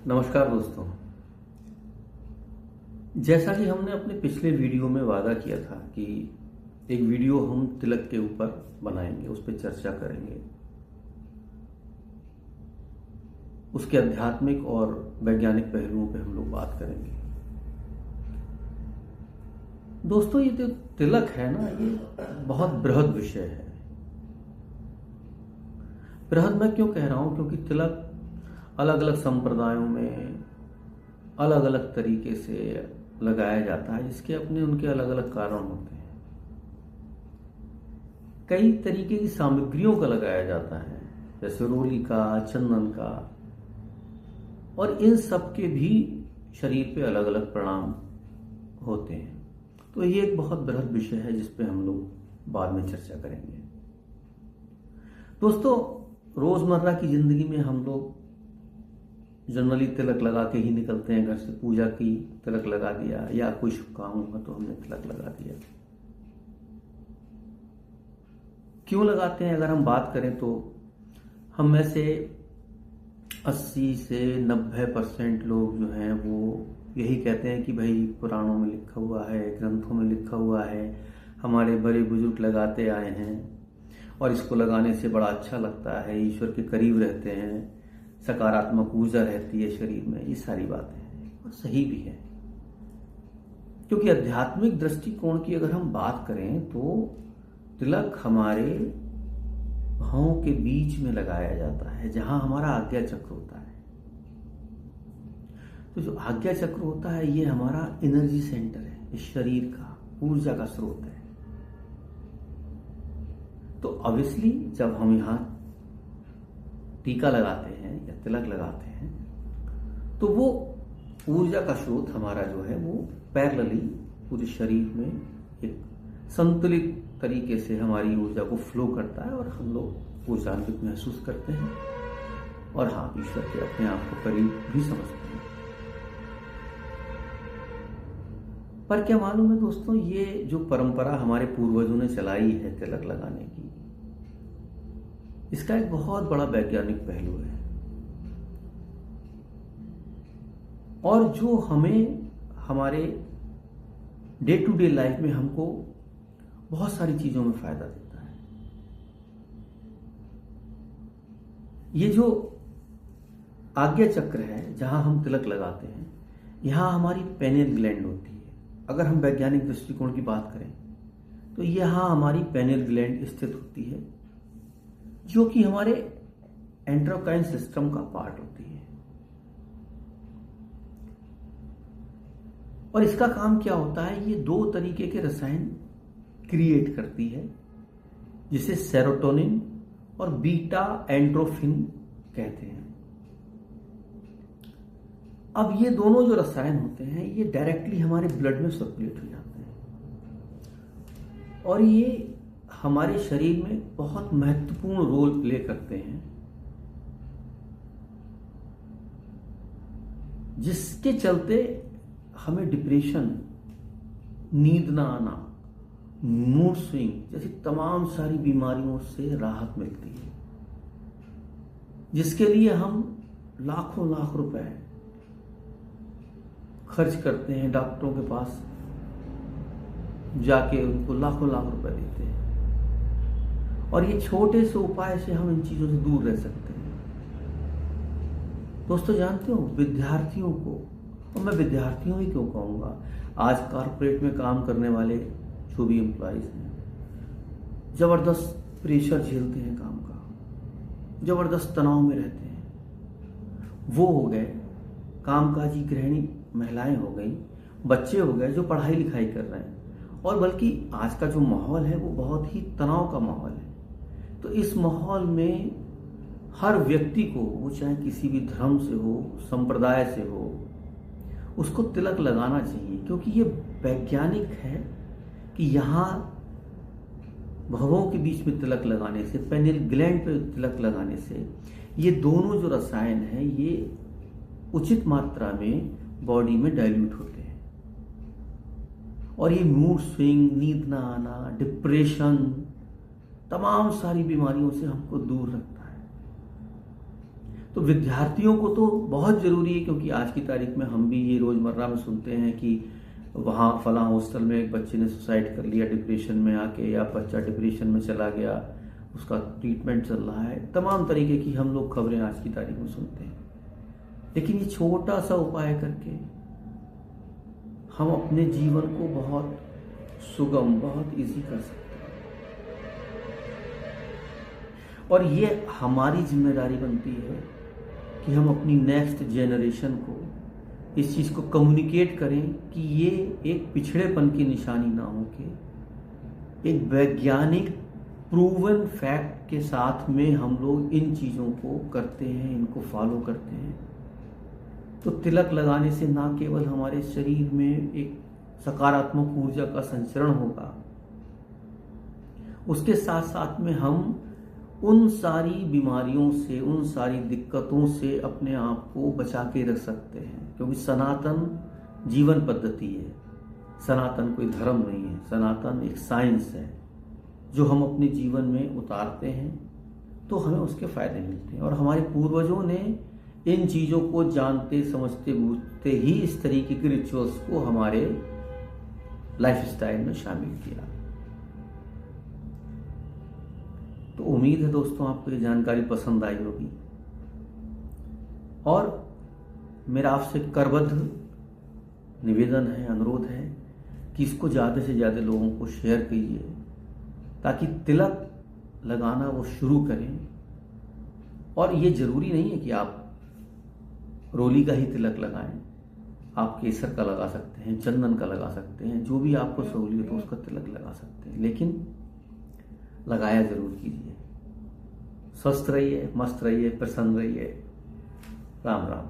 नमस्कार दोस्तों। जैसा कि हमने अपने पिछले वीडियो में वादा किया था कि एक वीडियो हम तिलक के ऊपर बनाएंगे, उस पर चर्चा करेंगे, उसके आध्यात्मिक और वैज्ञानिक पहलुओं पे हम लोग बात करेंगे। दोस्तों, ये जो तिलक है ना, ये बहुत बृहद विषय है। बृहद मैं क्यों कह रहा हूं? क्योंकि तिलक अलग अलग संप्रदायों में अलग अलग तरीके से लगाया जाता है, जिसके अपने उनके अलग अलग कारण होते हैं। कई तरीके की सामग्रियों का लगाया जाता है, जैसे रोली का, चंदन का, और इन सब के भी शरीर पे अलग अलग परिणाम होते हैं। तो ये एक बहुत बृहद विषय है जिस पे हम लोग बाद में चर्चा करेंगे। दोस्तों, रोजमर्रा की जिंदगी में हम लोग जनरली तिलक लगा के ही निकलते हैं घर से। पूजा की तिलक लगा दिया, या कोई शुभ काम हुआ तो हमने तिलक लगा दिया। क्यों लगाते हैं? अगर हम बात करें तो हम में से 80 से 90% लोग जो हैं वो यही कहते हैं कि भाई पुराणों में लिखा हुआ है, ग्रंथों में लिखा हुआ है, हमारे बड़े बुजुर्ग लगाते आए हैं और इसको लगाने से बड़ा अच्छा लगता है, ईश्वर के करीब रहते हैं, सकारात्मक ऊर्जा रहती है शरीर में। ये सारी बातें हैं और सही भी है, क्योंकि आध्यात्मिक दृष्टिकोण की अगर हम बात करें तो तिलक हमारे भौं के बीच में लगाया जाता है, जहां हमारा आज्ञा चक्र होता है। तो जो आज्ञा चक्र होता है ये हमारा एनर्जी सेंटर है, इस शरीर का ऊर्जा का स्रोत है। तो ऑब्वियसली जब हम यहां टीका लगाते हैं या तिलक लगाते हैं तो वो ऊर्जा का स्रोत हमारा जो है वो पैरेलली पूरे शरीर में एक संतुलित तरीके से हमारी ऊर्जा को फ्लो करता है और हम लोग ऊर्जान्वित महसूस करते हैं और हाँ, ईश्वर के अपने आप को करीब भी समझते हैं। पर क्या मालूम है दोस्तों, ये जो परंपरा हमारे पूर्वजों ने चलाई है तिलक लगाने की, इसका एक बहुत बड़ा वैज्ञानिक पहलू है और जो हमें हमारे डे टू डे लाइफ में हमको बहुत सारी चीजों में फायदा देता है। ये जो आज्ञा चक्र है जहां हम तिलक लगाते हैं, यहां हमारी पेनियल ग्लैंड होती है। अगर हम वैज्ञानिक दृष्टिकोण की बात करें तो यहां हमारी पेनियल ग्लैंड स्थित होती है, जो कि हमारे एंडोक्राइन सिस्टम का पार्ट होती है। और इसका काम क्या होता है? ये 2 तरीके के रसायन क्रिएट करती है, जिसे सेरोटोनिन और बीटा एंड्रोफिन कहते हैं। अब ये दोनों जो रसायन होते हैं ये डायरेक्टली हमारे ब्लड में सर्कुलेट हो जाते हैं और ये हमारे शरीर में बहुत महत्वपूर्ण रोल प्ले करते हैं, जिसके चलते हमें डिप्रेशन, नींद ना आना, मूड स्विंग जैसी तमाम सारी बीमारियों से राहत मिलती है, जिसके लिए हम लाखों लाख रुपए खर्च करते हैं, डॉक्टरों के पास जाके उनको लाखों लाख रुपए देते हैं। और ये छोटे से उपाय से हम इन चीजों से दूर रह सकते हैं। दोस्तों, जानते हो विद्यार्थियों को, और मैं विद्यार्थियों ही क्यों कहूंगा, आज कॉर्पोरेट में काम करने वाले जो भी एम्प्लॉइज हैं, जबरदस्त प्रेशर झेलते हैं काम का, जबरदस्त तनाव में रहते हैं। वो हो गए, कामकाजी गृहिणी महिलाएं हो गई, बच्चे हो गए जो पढ़ाई लिखाई कर रहे हैं, और बल्कि आज का जो माहौल है वो बहुत ही तनाव का माहौल है। तो इस माहौल में हर व्यक्ति को, वो चाहे किसी भी धर्म से हो, संप्रदाय से हो, उसको तिलक लगाना चाहिए, क्योंकि ये वैज्ञानिक है कि यहाँ भवों के बीच में तिलक लगाने से, पेनियल ग्लैंड पे तिलक लगाने से ये दोनों जो रसायन हैं ये उचित मात्रा में बॉडी में डाइल्यूट होते हैं और ये मूड स्विंग, नींद ना आना, डिप्रेशन, तमाम सारी बीमारियों से हमको दूर रखता है। तो विद्यार्थियों को तो बहुत ज़रूरी है, क्योंकि आज की तारीख में हम भी ये रोज़मर्रा में सुनते हैं कि वहाँ फलां हॉस्टल में एक बच्चे ने सुसाइड कर लिया डिप्रेशन में आके, या बच्चा डिप्रेशन में चला गया, उसका ट्रीटमेंट चल रहा है। तमाम तरीके की हम लोग खबरें आज की तारीख में सुनते हैं। लेकिन ये छोटा सा उपाय करके हम अपने जीवन को बहुत सुगम, बहुत इजी कर सकते हैं। और ये हमारी जिम्मेदारी बनती है कि हम अपनी नेक्स्ट जेनरेशन को इस चीज़ को कम्युनिकेट करें कि ये एक पिछड़ेपन की निशानी ना हो के एक वैज्ञानिक प्रूवन फैक्ट के साथ में हम लोग इन चीज़ों को करते हैं, इनको फॉलो करते हैं। तो तिलक लगाने से ना केवल हमारे शरीर में एक सकारात्मक ऊर्जा का संचरण होगा, उसके साथ साथ में हम उन सारी बीमारियों से, उन सारी दिक्कतों से अपने आप को बचा के रख सकते हैं। क्योंकि सनातन जीवन पद्धति है, सनातन कोई धर्म नहीं है, सनातन एक साइंस है जो हम अपने जीवन में उतारते हैं तो हमें उसके फायदे मिलते हैं। और हमारे पूर्वजों ने इन चीज़ों को जानते समझते बूझते ही इस तरीके के रिचुअल्स को हमारे लाइफस्टाइल में शामिल किया। तो उम्मीद है दोस्तों आपको ये जानकारी पसंद आई होगी, और मेरा आपसे करबद्ध निवेदन है, अनुरोध है कि इसको ज़्यादा से ज़्यादा लोगों को शेयर कीजिए ताकि तिलक लगाना वो शुरू करें। और ये ज़रूरी नहीं है कि आप रोली का ही तिलक लगाएं, आप केसर का लगा सकते हैं, चंदन का लगा सकते हैं, जो भी आपको सहूलियत हो उसका तिलक लगा सकते हैं, लेकिन लगाया जरूर कीजिए। स्वस्थ रहिए, मस्त रहिए, प्रसन्न रहिए। राम राम।